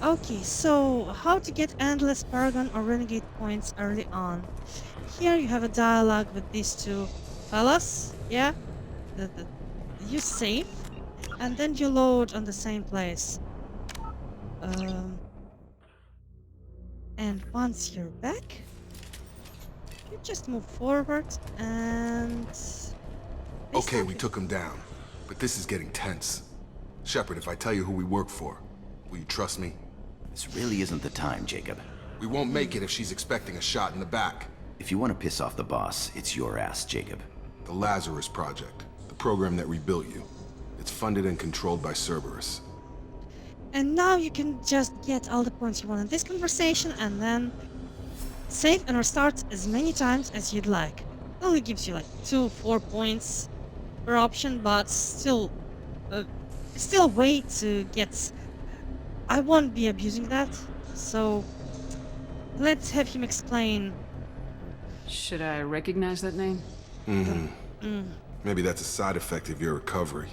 Okay, so how to get endless Paragon or Renegade points early on. Here you have a dialogue with these two fellas, yeah? The, you save, and then you load on the same place. Um, and once you're back, you just move forward and... they Okay, start we with- took him down, but this is getting tense. Shepard, if I tell you who we work for, will you trust me? This really isn't the time, Jacob. We won't make it if she's expecting a shot in the back. If you want to piss off the boss, it's your ass, Jacob. The Lazarus Project, the program that rebuilt you. It's funded and controlled by Cerberus. And now you can just get all the points you want in this conversation and then save and restart as many times as you'd like. It only gives you like 4 points per option, but still a way to get... I won't be abusing that, so let's have him explain. Should I recognize that name? Maybe that's a side effect of your recovery.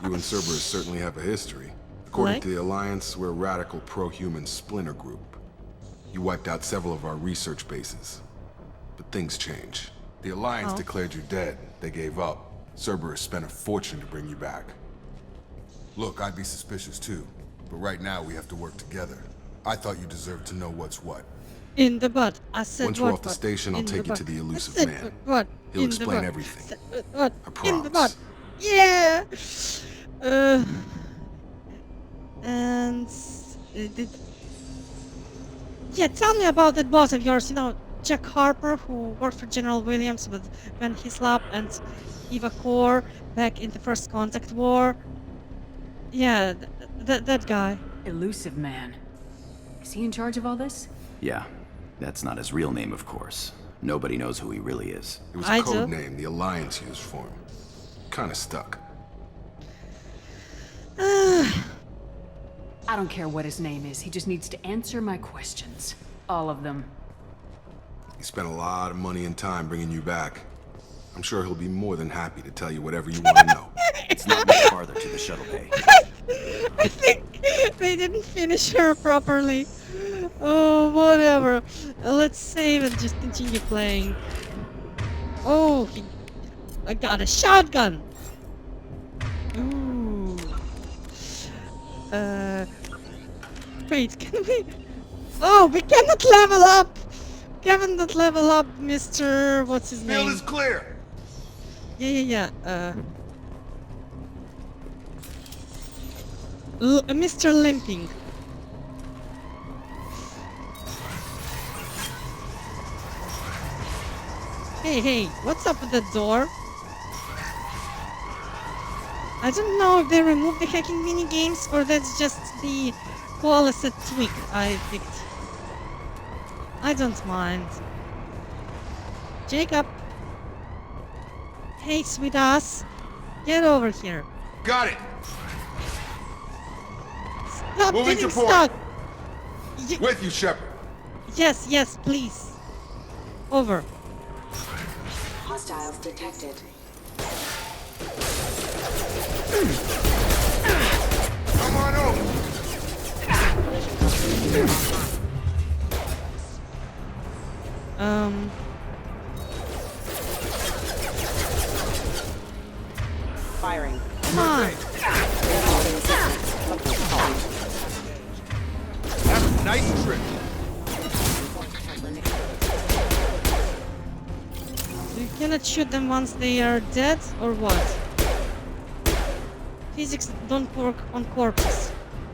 You and Cerberus certainly have a history. According Like? to the Alliance, we're a radical pro-human splinter group. You wiped out several of our research bases. But things change. The Alliance declared you dead. They gave up. Cerberus spent a fortune to bring you back. Look, I'd be suspicious too. But right now we have to work together. I thought you deserved to know what's what. In the butt. I said Once what, we're off the butt? station, I'll In take you butt. to the elusive I said man. What? He'll In the explain butt. everything. Said what? I In the butt. promise. Yeah. And yeah, tell me about that boss of yours. You know, Jack Harper, who worked for General Williams with Van Hislop and Eva Kor back in the First Contact War. Yeah, that guy. Elusive man. Is he in charge of all this? Yeah, that's not his real name, of course. Nobody knows who he really is. It was I a do. code name the Alliance used for him. Kinda stuck. I don't care what his name is. He just needs to answer my questions. All of them. He spent a lot of money and time bringing you back. I'm sure he'll be more than happy to tell you whatever you want to know. It's not much farther to the shuttle bay. I think they didn't finish her properly. Oh, whatever. Let's save and just continue playing. Oh, I got a shotgun. Ooh. Wait, can we? Oh, we cannot level up. Cannot level up, Mr. What's his name? Field is clear! Yeah. Mr. Limping. Hey, what's up with the door? I don't know if they removed the hacking mini games or that's just the coalesced tweak I picked. I don't mind. Jacob. Hey, sweet ass. Get over here. Got it! Stop Moving getting to port. stuck. With you, Shepard. Yes, please. Over. Hostiles detected. Come on over! Firing. Come on. Have a nice trip. You cannot shoot them once they are dead, or what? Physics don't work on corpses.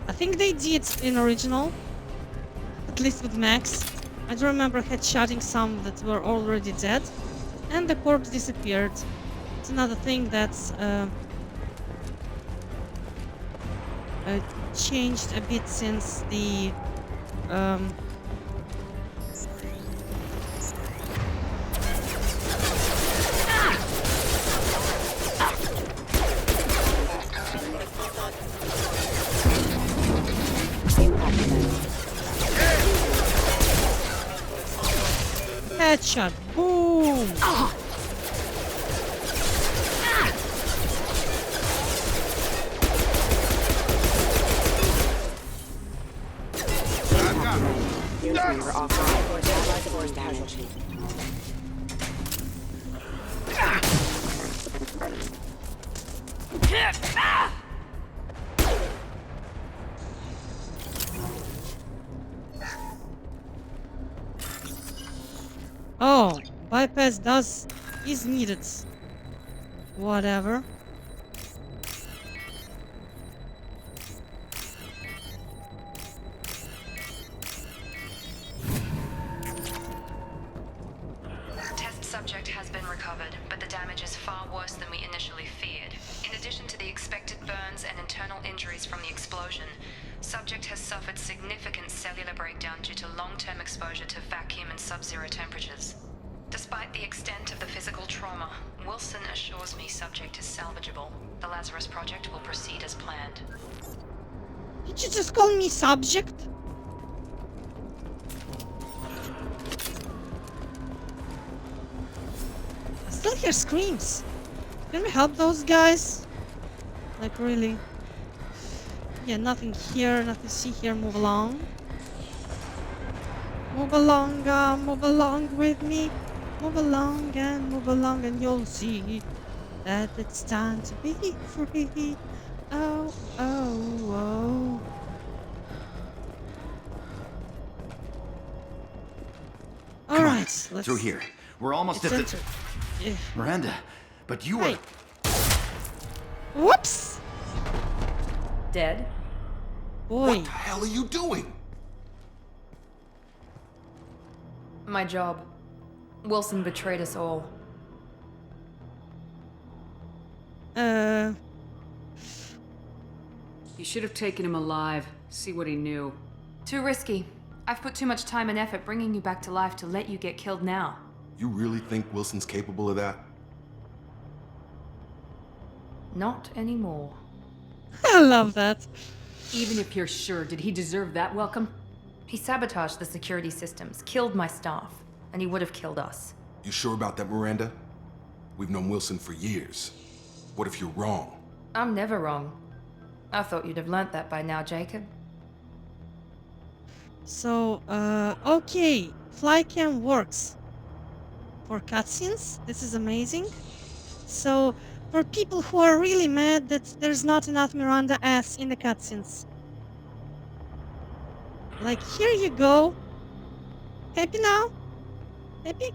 I think they did in original. At least with Max. I do remember headshotting some that were already dead. And the corpse disappeared. It's another thing that's changed a bit since the headshot. Boom. Units are offline. Allied force casualty. Oh, bypass is needed. Whatever. Test subject has been recovered, but the damage is far worse than we initially feared. In addition to the expected burns and internal injuries from the explosion, subject has suffered significant cellular breakdown due to long-term exposure to vacuum and sub-zero temperatures. Despite the extent of the physical trauma, Wilson assures me subject is salvageable. The Lazarus project will proceed as planned. Did you just call me subject? I still hear screams. Can we help those guys? Like, really? Yeah, nothing here, nothing to see here. Move along. Move along with me. Move along, and you'll see that it's time to be free. Oh, oh, oh. All right, let's Through here. We're almost at enter. the... Yeah. Miranda, but you Hey. are... Whoops! Dead? Boy. What the hell are you doing? My job. Wilson betrayed us all. You should have taken him alive. See what he knew. Too risky. I've put too much time and effort bringing you back to life to let you get killed now. You really think Wilson's capable of that? Not anymore. I love that. Even if you're sure, did he deserve that welcome? He sabotaged the security systems, killed my staff, and he would have killed us. You sure about that, Miranda? We've known Wilson for years. What if you're wrong? I'm never wrong. I thought you'd have learnt that by now, Jacob. So, okay. Flycam works for cutscenes. This is amazing. So, for people who are really mad that there's not enough Miranda ass in the cutscenes. Like, here you go. Happy now? Happy?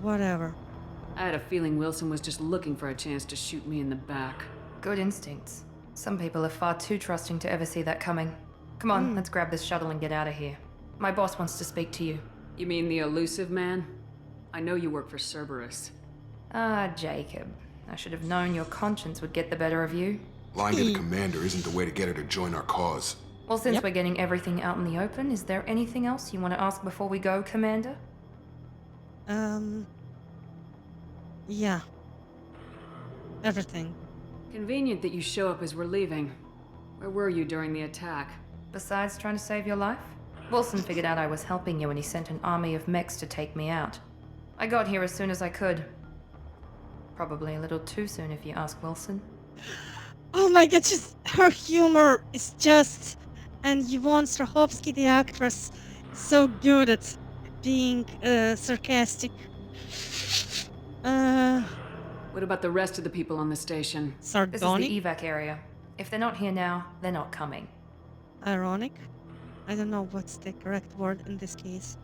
Whatever. I had a feeling Wilson was just looking for a chance to shoot me in the back. Good instincts. Some people are far too trusting to ever see that coming. Come on, let's grab this shuttle and get out of here. My boss wants to speak to you. You mean the elusive man? I know you work for Cerberus. Ah, Jacob. I should have known your conscience would get the better of you. Lying to the commander isn't the way to get her to join our cause. Well, since we're getting everything out in the open, is there anything else you want to ask before we go, Commander? Yeah. Everything. Convenient that you show up as we're leaving. Where were you during the attack? Besides trying to save your life? Wilson figured out I was helping you when he sent an army of mechs to take me out. I got here as soon as I could. Probably a little too soon if you ask Wilson. Oh my god, just her humor is just... And Yvonne Strahovski, the actress, so good at being sarcastic. What about the rest of the people on the station? This is Sardonic? the evac area. If they're not here now, they're not coming. Ironic? I don't know what's the correct word in this case.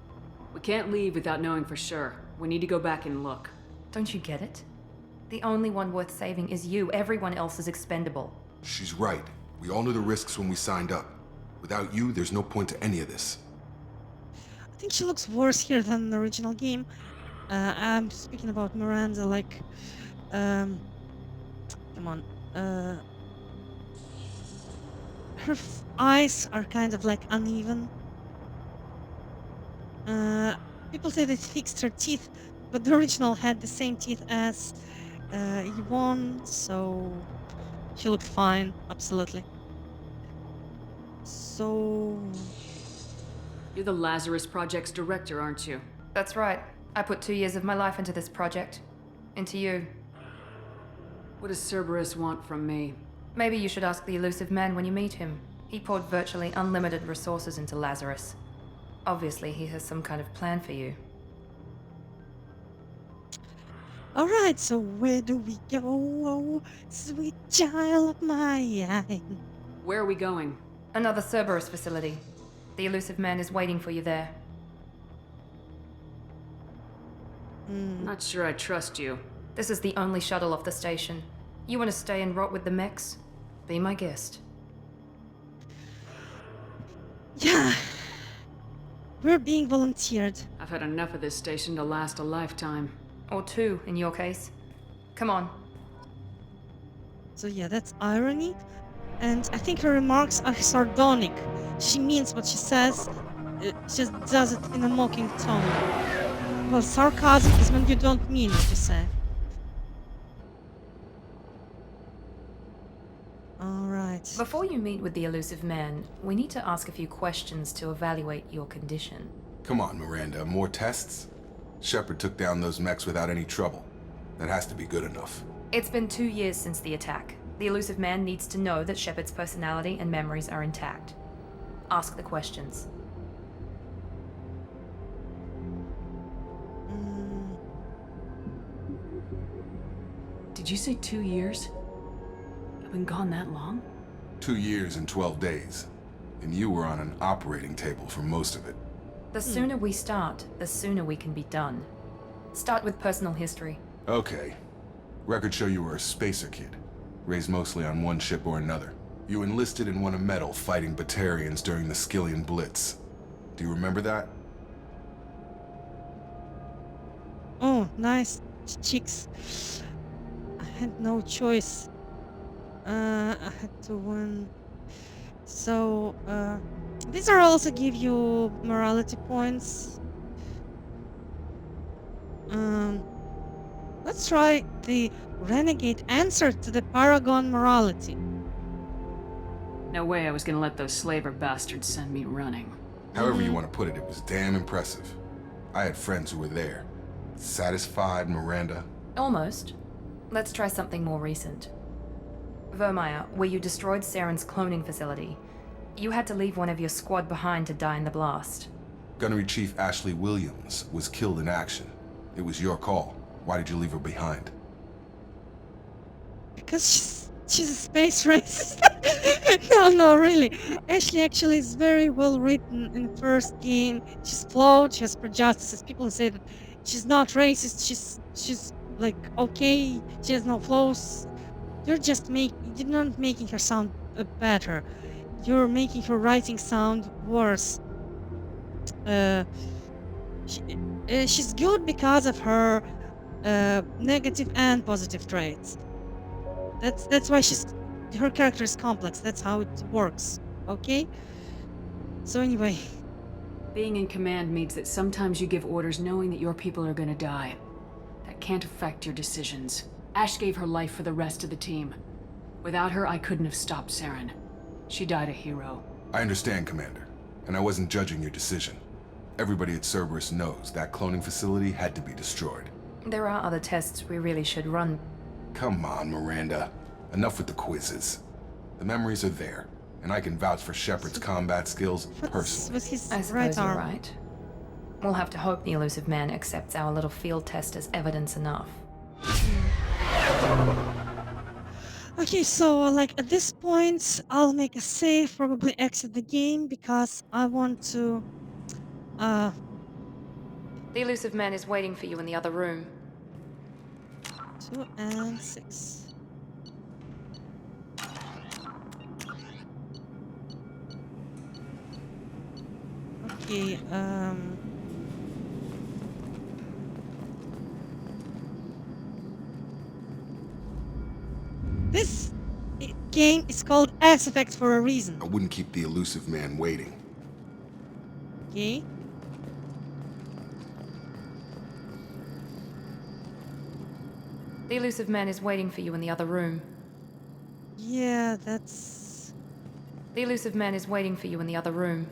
We can't leave without knowing for sure. We need to go back and look. Don't you get it? The only one worth saving is you. Everyone else is expendable. She's right. We all knew the risks when we signed up. Without you, there's no point to any of this. I think she looks worse here than the original game. I'm speaking about Miranda, like... come on. Her eyes are kind of like uneven. People say they fixed her teeth, but the original had the same teeth as Yvonne, so she looked fine, absolutely. So You're the Lazarus Project's director, aren't you? That's right. I put 2 years of my life into this project. Into you. What does Cerberus want from me? Maybe you should ask the elusive man when you meet him. He poured virtually unlimited resources into Lazarus. Obviously, he has some kind of plan for you. Alright, so where do we go? Sweet child of mine. Where are we going? Another Cerberus facility. The elusive man is waiting for you there. Not sure I trust you. This is the only shuttle off the station. You want to stay and rot with the mechs? Be my guest. Yeah. We're being volunteered. I've had enough of this station to last a lifetime. Or 2, in your case. Come on. So yeah, that's irony. And I think her remarks are sardonic. She means what she says, just does it in a mocking tone. Well, sarcasm is when you don't mean what you say. Alright. Before you meet with the elusive man, we need to ask a few questions to evaluate your condition. Come on, Miranda, more tests? Shepard took down those mechs without any trouble. That has to be good enough. It's been 2 years since the attack. The elusive man needs to know that Shepard's personality and memories are intact. Ask the questions. Did you say 2 years? I've been gone that long? 2 years and 12 days. And you were on an operating table for most of it. The sooner we start, the sooner we can be done. Start with personal history. Okay. Records show you were a spacer kid, raised mostly on one ship or another. You enlisted and won a medal fighting Batarians during the Skillian Blitz. Do you remember that? Oh, nice cheeks. I had no choice. I had to win. So, these are also give you morality points. Let's try the Renegade answer to the Paragon morality. No way I was gonna let those slaver bastards send me running. However you want to put it, it was damn impressive. I had friends who were there. Satisfied, Miranda? Almost. Let's try something more recent. Vermeer, where you destroyed Saren's cloning facility. You had to leave one of your squad behind to die in the blast. Gunnery Chief Ashley Williams was killed in action. It was your call. Why did you leave her behind? Because she's a space racist. No, really. Ashley actually is very well written in the first game. She's flawed, she has prejudices. People say that she's not racist, she's like okay, she has no flaws. You're not making her sound better. You're making her writing sound worse. She's good because of her negative and positive traits. That's why her character is complex. That's how it works. Okay? So anyway. Being in command means that sometimes you give orders knowing that your people are gonna die. That can't affect your decisions. Ash gave her life for the rest of the team. Without her, I couldn't have stopped Saren. She died a hero. I understand, Commander. And I wasn't judging your decision. Everybody at Cerberus knows that cloning facility had to be destroyed. There are other tests we really should run. Come on, Miranda. Enough with the quizzes. The memories are there, and I can vouch for Shepard's combat skills personally. With his I suppose right you're arm. right. We'll have to hope the elusive man accepts our little field test as evidence enough. Okay, so like at this point, I'll make a save, probably exit the game because I want to. The elusive man is waiting for you in the other room. 2 and 6. Okay, this game is called X Effect for a reason. I wouldn't keep the elusive man waiting. Okay. The elusive man is waiting for you in the other room. Yeah, that's. The elusive man is waiting for you in the other room.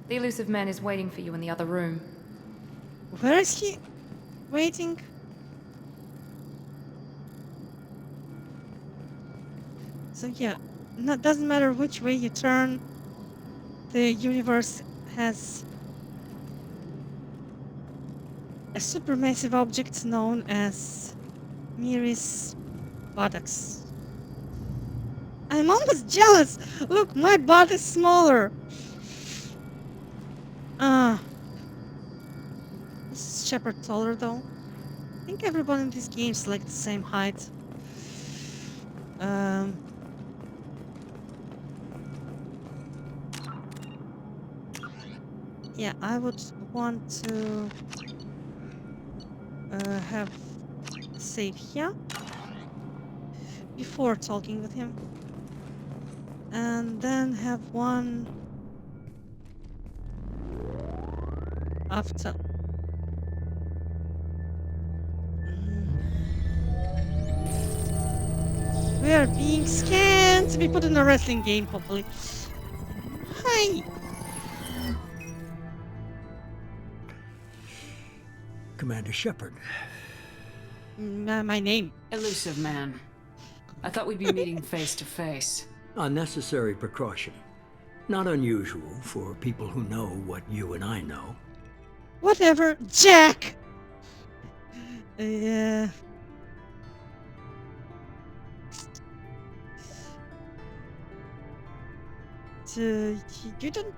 The elusive man is waiting for you in the other room. Where is he waiting? So yeah, doesn't matter which way you turn, the universe has a supermassive object known as Miris buttocks. I'm almost jealous! Look, my butt is smaller! Is Shepard taller though? I think everyone in this game is like the same height. Yeah, I would want to have save here before talking with him, and then have one after. We are being scanned to be put in a wrestling game, hopefully. Hi! Commander Shepard. My name. Elusive man. I thought we'd be meeting face to face. Unnecessary precaution. Not unusual for people who know what you and I know. Whatever, Jack! You don't...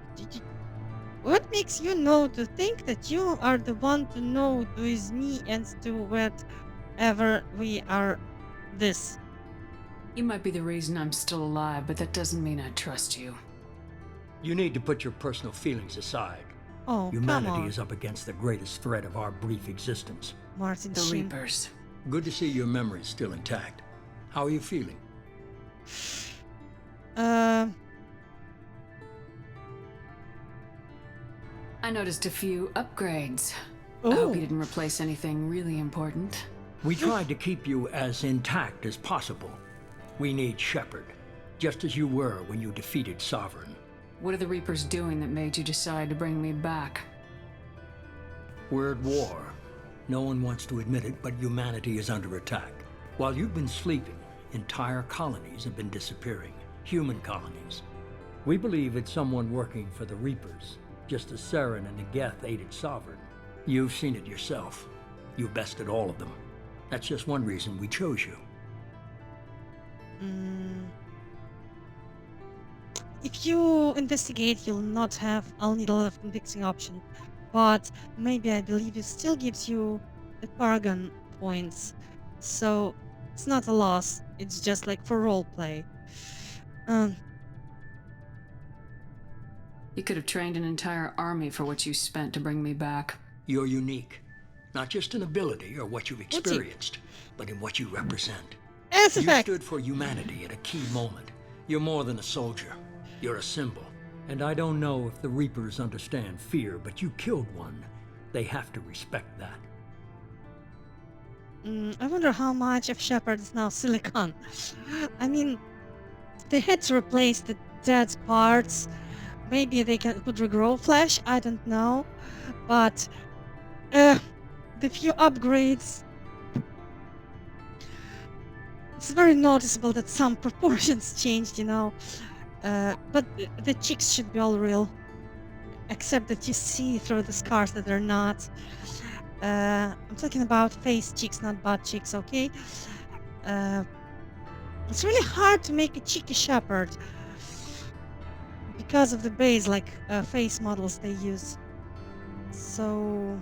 What makes you know to think that you are the one to know with me and to whatever we are this? You might be the reason I'm still alive, but that doesn't mean I trust you. You need to put your personal feelings aside. Oh, Humanity come on. is up against the greatest threat of our brief existence. Martin The Sheen. Reapers. Good to see your memories still intact. How are you feeling? I noticed a few upgrades. I Oh. hope you didn't replace anything really important. We tried to keep you as intact as possible. We need Shepard, just as you were when you defeated Sovereign. What are the Reapers doing that made you decide to bring me back? We're at war. No one wants to admit it, but humanity is under attack. While you've been sleeping, entire colonies have been disappearing. Human colonies. We believe it's someone working for the Reapers, just as Saren and Negeth aided Sovereign. You've seen it yourself. You bested all of them. That's just one reason we chose you. If you investigate, you'll not have. I'll need a lot of convincing option, but maybe I believe it still gives you the Paragon points, so it's not a loss. It's just like for roleplay. You could have trained an entire army for what you spent to bring me back. You're unique. Not just in ability or what you've experienced, but in what you represent. As a You fact, stood for humanity at a key moment. You're more than a soldier. You're a symbol. And I don't know if the Reapers understand fear, but you killed one. They have to respect that. I wonder how much of Shepard is now silicon. I mean, they had to replace the dead parts. Maybe they could regrow flesh. I don't know, but the few upgrades. It's very noticeable that some proportions changed, you know. But the cheeks should be all real, except that you see through the scars that they're not. I'm talking about face cheeks, not butt cheeks, okay? It's really hard to make a cheeky Shepard because of the base, like face models they use. So...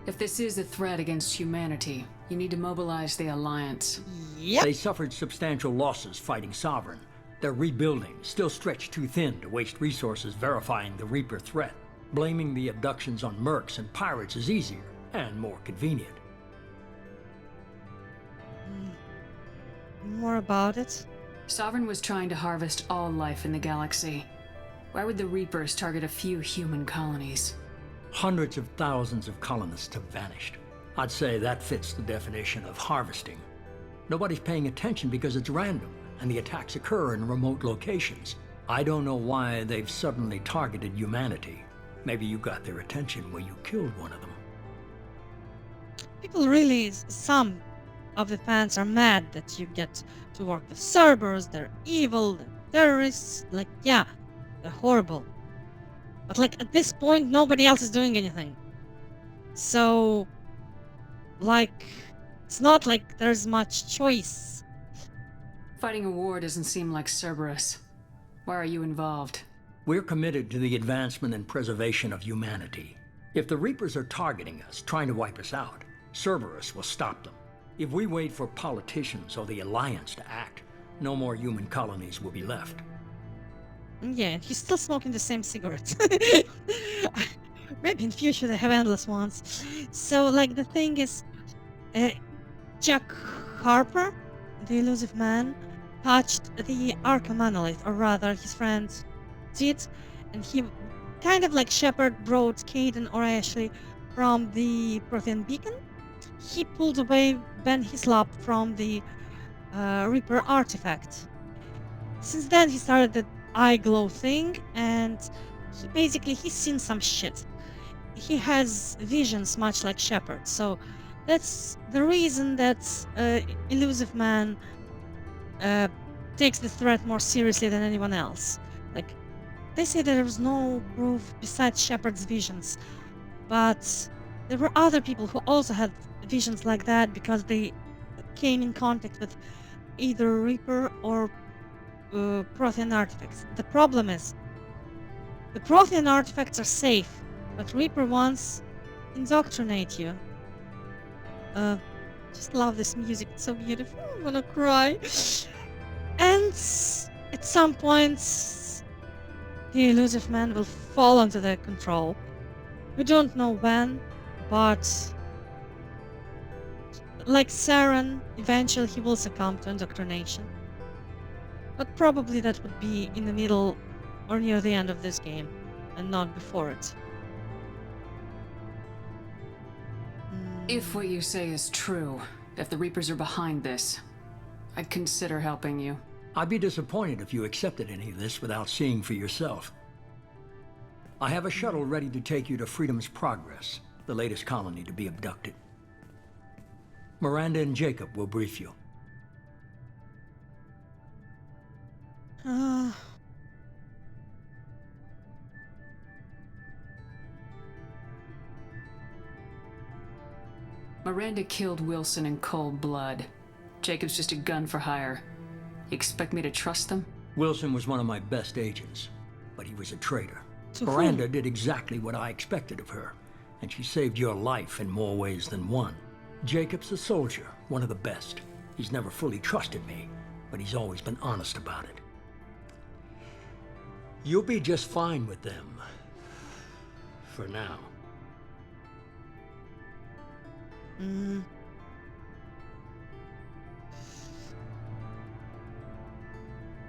If this is a threat against humanity, you need to mobilize the Alliance. Yep. They suffered substantial losses fighting Sovereign. They're rebuilding, still stretched too thin to waste resources verifying the Reaper threat. Blaming the abductions on mercs and pirates is easier and more convenient. More about it? Sovereign was trying to harvest all life in the galaxy. Why would the Reapers target a few human colonies? Hundreds of thousands of colonists have vanished. I'd say that fits the definition of harvesting. Nobody's paying attention because it's random, and the attacks occur in remote locations. I don't know why they've suddenly targeted humanity. Maybe you got their attention when you killed one of them. People really, some of the fans are mad that you get to work with Cerberus, they're evil, they're terrorists, like, yeah, they're horrible. But like, at this point, nobody else is doing anything. So, like, it's not like there's much choice. Fighting a war doesn't seem like Cerberus. Why are you involved? We're committed to the advancement and preservation of humanity. If the Reapers are targeting us, trying to wipe us out, Cerberus will stop them. If we wait for politicians or the Alliance to act, no more human colonies will be left. Yeah, and he's still smoking the same cigarettes. Maybe in future they have endless ones. So, like, the thing is, Jack Harper, the elusive man, touched the Arkham Anoleis, or rather, his friend did, and he kind of like Shepard brought Kaidan or Ashley from the Prothean Beacon. He pulled away Ben Hislop from the Reaper artifact. Since then, he started the eye glow thing, and he's seen some shit. He has visions much like Shepard, so that's the reason that elusive man takes the threat more seriously than anyone else. Like, they say there was no proof besides Shepard's visions, but there were other people who also had visions like that because they came in contact with either Reaper or Prothean artifacts. The problem is, the Prothean artifacts are safe, but Reaper ones indoctrinate you. Just love this music, it's so beautiful, I'm gonna cry. And at some point, the elusive man will fall under their control. We don't know when, but like Saren, eventually he will succumb to indoctrination. But probably that would be in the middle or near the end of this game, and not before it. If what you say is true, if the Reapers are behind this, I'd consider helping you. I'd be disappointed if you accepted any of this without seeing for yourself. I have a shuttle ready to take you to Freedom's Progress, the latest colony to be abducted. Miranda and Jacob will brief you. Miranda killed Wilson in cold blood. Jacob's just a gun for hire. You expect me to trust them? Wilson was one of my best agents, but he was a traitor. To Miranda whom? did exactly what I expected of her, and she saved your life in more ways than one. Jacob's a soldier, one of the best. He's never fully trusted me, but he's always been honest about it. You'll be just fine with them. For now.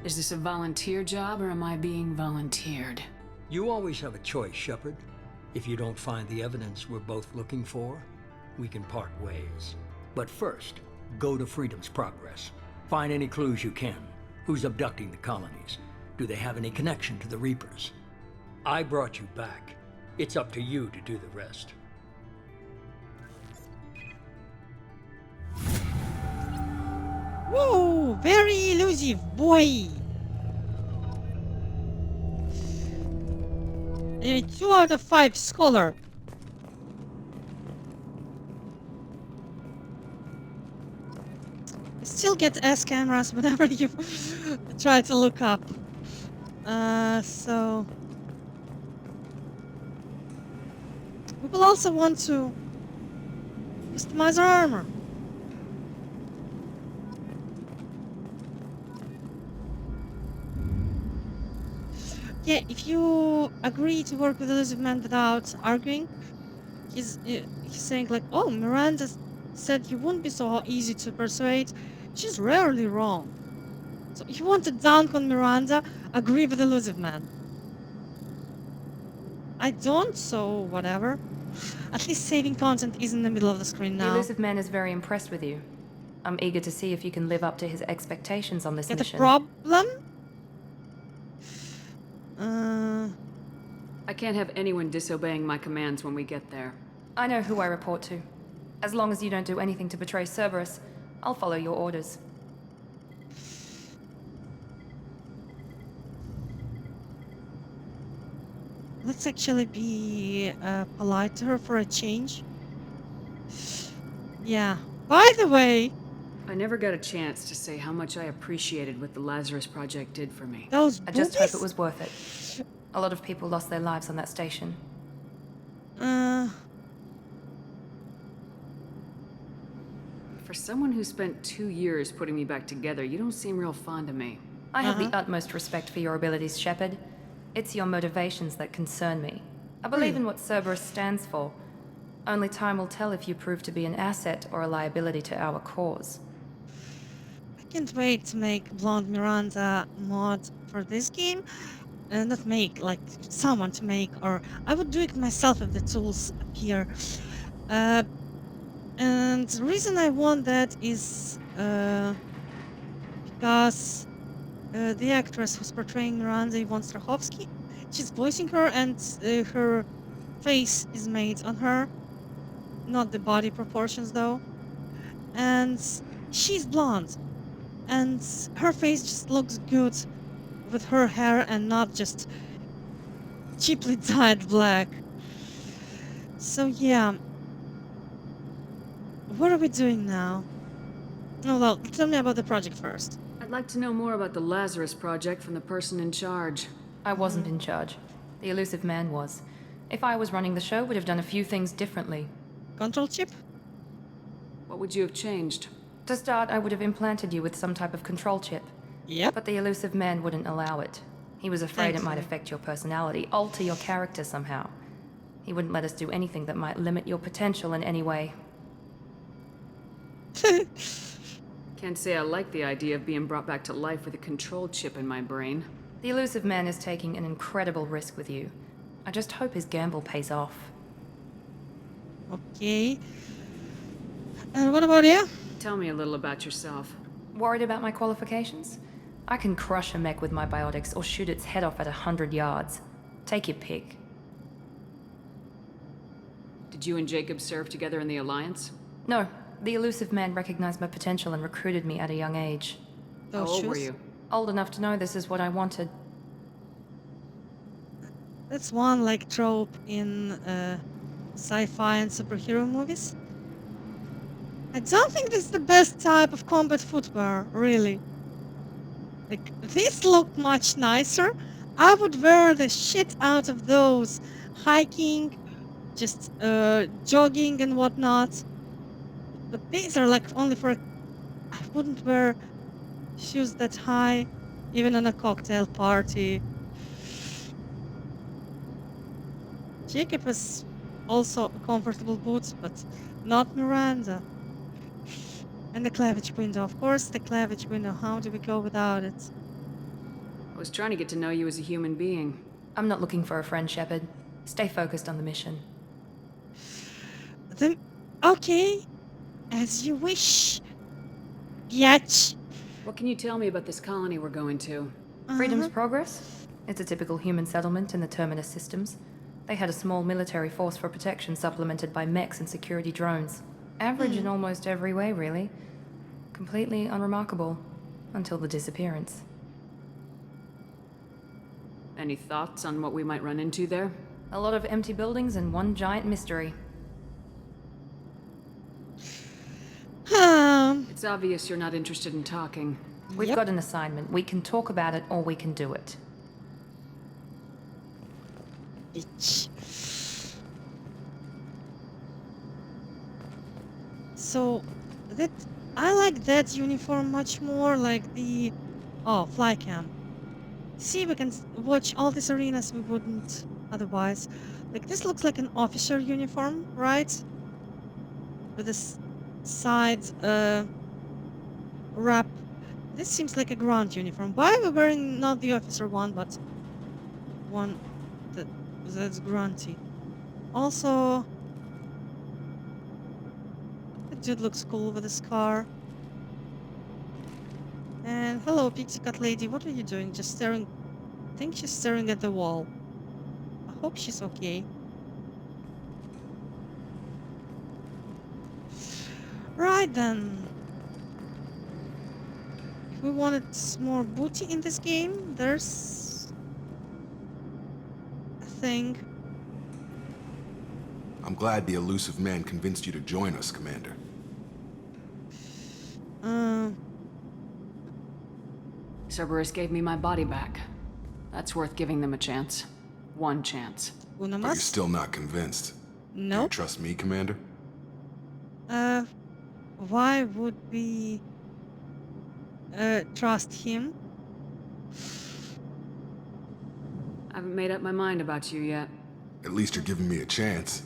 Is this a volunteer job, or am I being volunteered? You always have a choice, Shepard. If you don't find the evidence we're both looking for, we can part ways. But first, go to Freedom's Progress. Find any clues you can. Who's abducting the colonies? Do they have any connection to the Reapers? I brought you back. It's up to you to do the rest. Whoa, very elusive, boy! 2 out of 5 scholar. You still get S cameras whenever you try to look up. So we will also want to customize our armor. Yeah, if you agree to work with Elusive Man without arguing, he's saying like, oh, Miranda said you wouldn't be so easy to persuade. She's rarely wrong. So if you want to dunk on Miranda, agree with Elusive Man. I don't, so whatever. At least saving content is in the middle of the screen The now. elusive man is very impressed with you. I'm eager to see if you can live up to his expectations on this Yeah, the mission. problem? I can't have anyone disobeying my commands when we get there. I know who I report to. As long as you don't do anything to betray Cerberus, I'll follow your orders. Let's actually be polite to her for a change. Yeah. By the way, I never got a chance to say how much I appreciated what the Lazarus Project did for me. those I just hope it boobies? was worth it. A lot of people lost their lives on that station. For someone who spent 2 years putting me back together, you don't seem real fond of me. I have the utmost respect for your abilities, Shepard. It's your motivations that concern me. I believe in what Cerberus stands for. Only time will tell if you prove to be an asset or a liability to our cause. I can't wait to make Blonde Miranda mod for this game. Not make, like, someone to make, or I would do it myself if the tools appear. And the reason I want that is because the actress who's portraying Miranda, Yvonne Strahovski, she's voicing her, and her face is made on her, not the body proportions though. And she's blonde, and her face just looks good with her hair and not just cheaply dyed black. So yeah. What are we doing now? Oh well, tell me about the project first. I'd like to know more about the Lazarus Project from the person in charge. I wasn't in charge. The elusive man was. If I was running the show, would have done a few things differently. Control chip? What would you have changed? To start, I would have implanted you with some type of control chip. Yep. But the elusive man wouldn't allow it. He was afraid it might Thankfully. affect your personality, alter your character somehow. He wouldn't let us do anything that might limit your potential in any way. Can't say I like the idea of being brought back to life with a control chip in my brain. The elusive man is taking an incredible risk with you. I just hope his gamble pays off. Okay. And what about you? Tell me a little about yourself. Worried about my qualifications? I can crush a mech with my biotics or shoot its head off at 100 yards. Take your pick. Did you and Jacob serve together in the Alliance? No, the elusive man recognized my potential and recruited me at a young age. How Those old were shoes? you? Old enough to know this is what I wanted. That's one like trope in sci-fi and superhero movies. I don't think this is the best type of combat footwear, really. Like, this looked much nicer. I would wear the shit out of those hiking, just jogging and whatnot. But these are like only for. I wouldn't wear shoes that high, even on a cocktail party. Jacob has also comfortable boots, but not Miranda. And the cleavage window, of course, the cleavage window. How do we go without it? I was trying to get to know you as a human being. I'm not looking for a friend, Shepard. Stay focused on the mission. Then, okay, as you wish. Biatch. What can you tell me about this colony we're going to? Freedom's Progress? It's a typical human settlement in the Terminus systems. They had a small military force for protection supplemented by mechs and security drones. Average in almost every way, really. Completely unremarkable. Until the disappearance. Any thoughts on what we might run into there? A lot of empty buildings and one giant mystery. It's obvious you're not interested in talking. We've Yep. got an assignment. We can talk about it or we can do it. Bitch. So, that I like that uniform much more, like the fly cam. See, we can watch all these arenas we wouldn't otherwise. Like, this looks like an officer uniform, right? With this side wrap. This seems like a ground uniform. Why are we wearing not the officer one, but one that's grunty? Also, the dude looks cool with his car. And hello, Pixie Cut Lady. What are you doing? Just staring I think she's staring at the wall. I hope she's okay. Right then. If we wanted more booty in this game, there's a thing. I'm glad the elusive man convinced you to join us, Commander. Cerberus gave me my body back. That's worth giving them a chance. One chance. But you're still not convinced. Do you Nope. trust me, Commander? Why would we trust him? I haven't made up my mind about you yet. At least you're giving me a chance.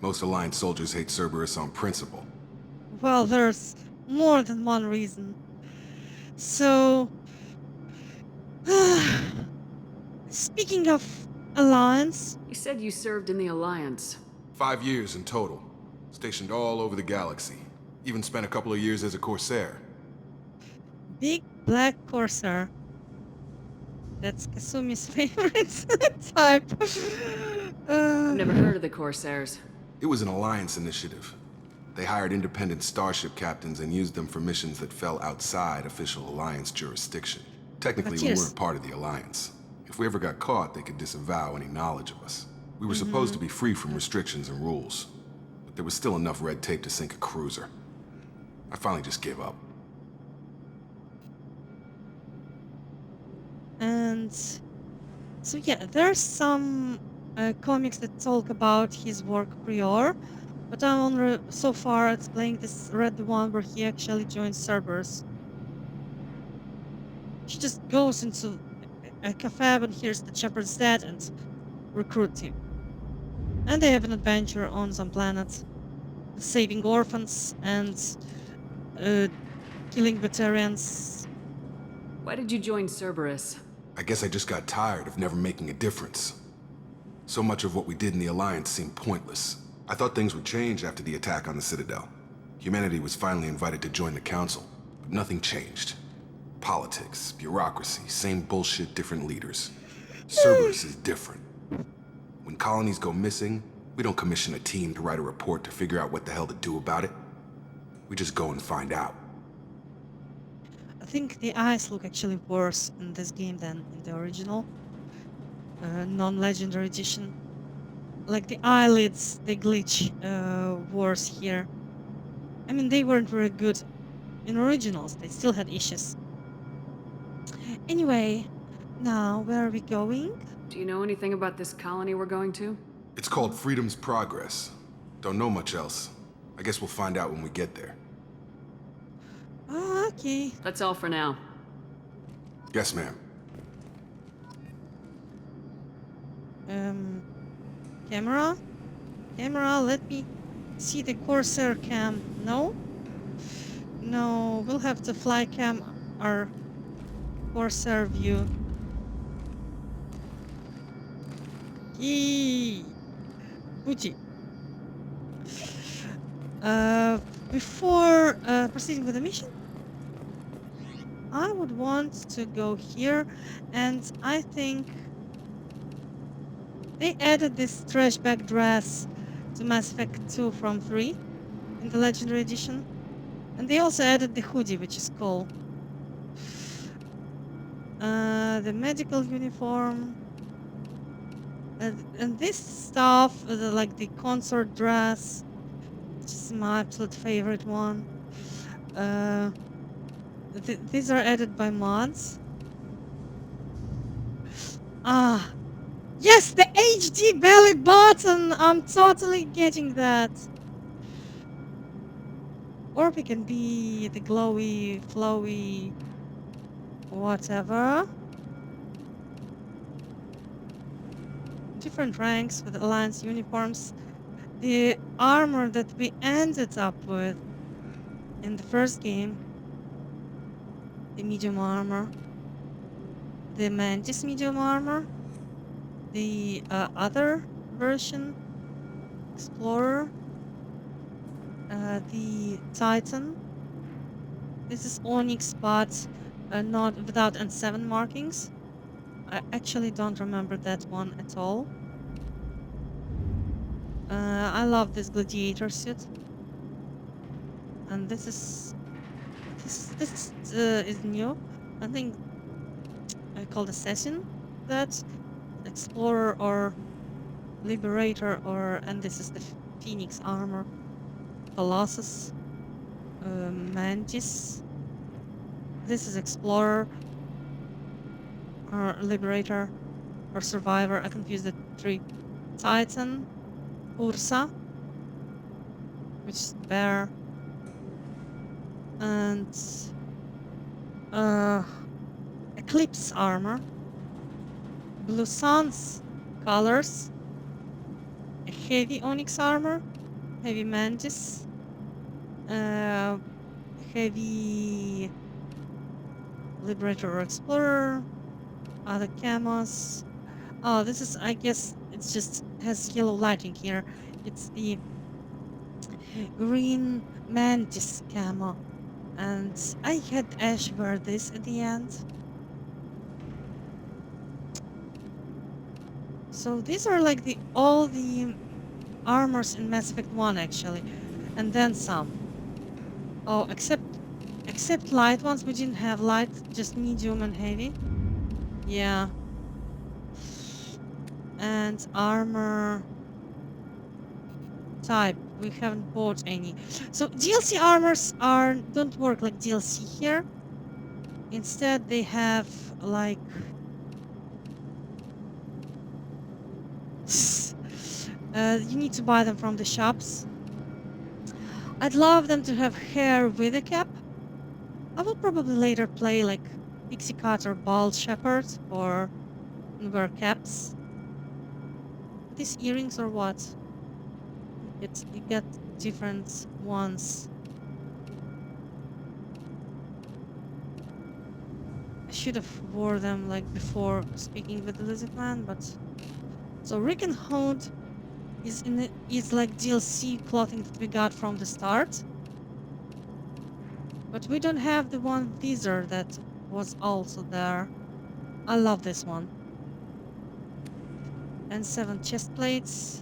Most Alliance soldiers hate Cerberus on principle. Well, there's more than one reason. So, speaking of Alliance, You said you served in the Alliance. 5 years in total. Stationed all over the galaxy. Even spent a couple of years as a Corsair. Big Black Corsair. That's Kasumi's favorite type. I've never heard of the Corsairs. It was an Alliance initiative. They hired independent starship captains and used them for missions that fell outside official Alliance jurisdiction. Technically, we weren't part of the Alliance. If we ever got caught, they could disavow any knowledge of us. We were supposed to be free from restrictions and rules. But there was still enough red tape to sink a cruiser. I finally just gave up. And so yeah, there's some comics that talk about his work prior, but I'm only so far explaining this read the one where he actually joins Cerberus. She just goes into a cafe and hears that Shepard's dead and recruits him. And they have an adventure on some planet, saving orphans and killing veterans. Why did you join Cerberus? I guess I just got tired of never making a difference. So much of what we did in the Alliance seemed pointless. I thought things would change after the attack on the Citadel. Humanity was finally invited to join the Council, but nothing changed. Politics, bureaucracy, same bullshit, different leaders. Cerberus is different. When colonies go missing, we don't commission a team to write a report to figure out what the hell to do about it. We just go and find out. I think the eyes look actually worse in this game than in the original non-legendary edition. Like the eyelids, they glitch worse here. I mean, they weren't very good in originals. They still had issues. Anyway, now where are we going? Do you know anything about this colony we're going to? It's called Freedom's Progress. Don't know much else. I guess we'll find out when we get there. Okay. That's all for now. Yes, ma'am. Camera? Camera, let me see the Corsair cam. No? No, we'll have to fly cam our Corsair view. Yee! Booty. Before proceeding with the mission, I would want to go here, and I think they added this trash bag dress to Mass Effect 2 from 3 in the Legendary Edition, and they also added the hoodie, which is cool. The medical uniform, and this stuff, like the consort dress, which is my absolute favorite one. These are added by mods. Ah, yes, the HD belly button! I'm totally getting that. Or we can be the glowy, flowy, whatever. Different ranks with Alliance uniforms. The armor that we ended up with in the first game, the medium armor, the Mantis medium armor, the other version, Explorer, the Titan. This is Onyx, but not without N7 markings. I actually don't remember that one at all. I love this gladiator suit. And this is new. I think I called assassin. That explorer or liberator and this is the phoenix armor. Colossus, mantis. This is explorer or liberator or survivor. I confused the three. Titan, Ursa, which is bear, and eclipse armor. Blue Sun's colors. A heavy onyx armor, heavy mantis, heavy liberator or explorer, other camos. Oh, this is, I guess, it's just has yellow lighting here. It's the green mantis camo, and I had Ash wear this at the end. So these are like all the armors in Mass Effect 1 actually, and then some. Oh, except light ones. We didn't have light, just medium and heavy. Yeah. And armor type, we haven't bought any. So DLC armors don't work like DLC here. Instead, they have like you need to buy them from the shops. I'd love them to have hair with a cap. I will probably later play like Pixie Cut or Bald Shepard or wear caps. These earrings or what? You get different ones. I should have wore them like before speaking with the lizard man, but so Rick and Hood is like DLC clothing that we got from the start. But we don't have the one Visor that was also there. I love this one. And 7 chest plates.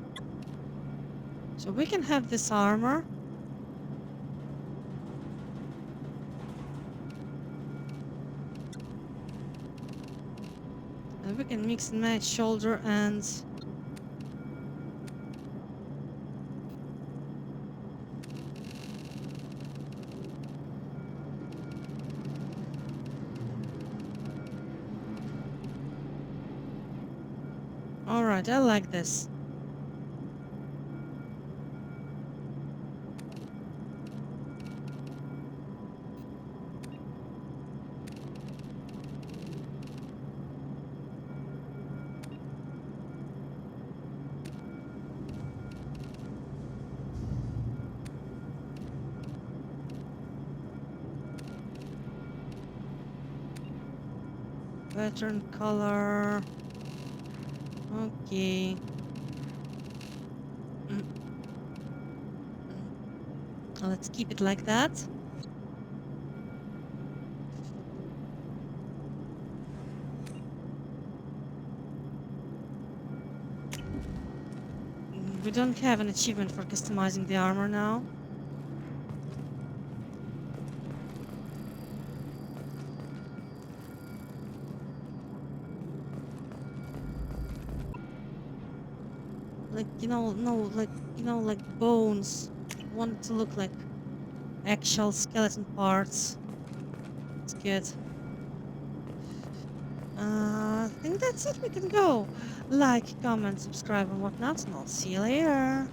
So we can have this armor. And we can mix and match shoulder and alright, I like this. Pattern color. Okay. Let's keep it like that. We don't have an achievement for customizing the armor now. Like, like bones. Want it to look like actual skeleton parts. It's good. I think that's it. We can go. Like, comment, subscribe, and whatnot, and I'll see you later.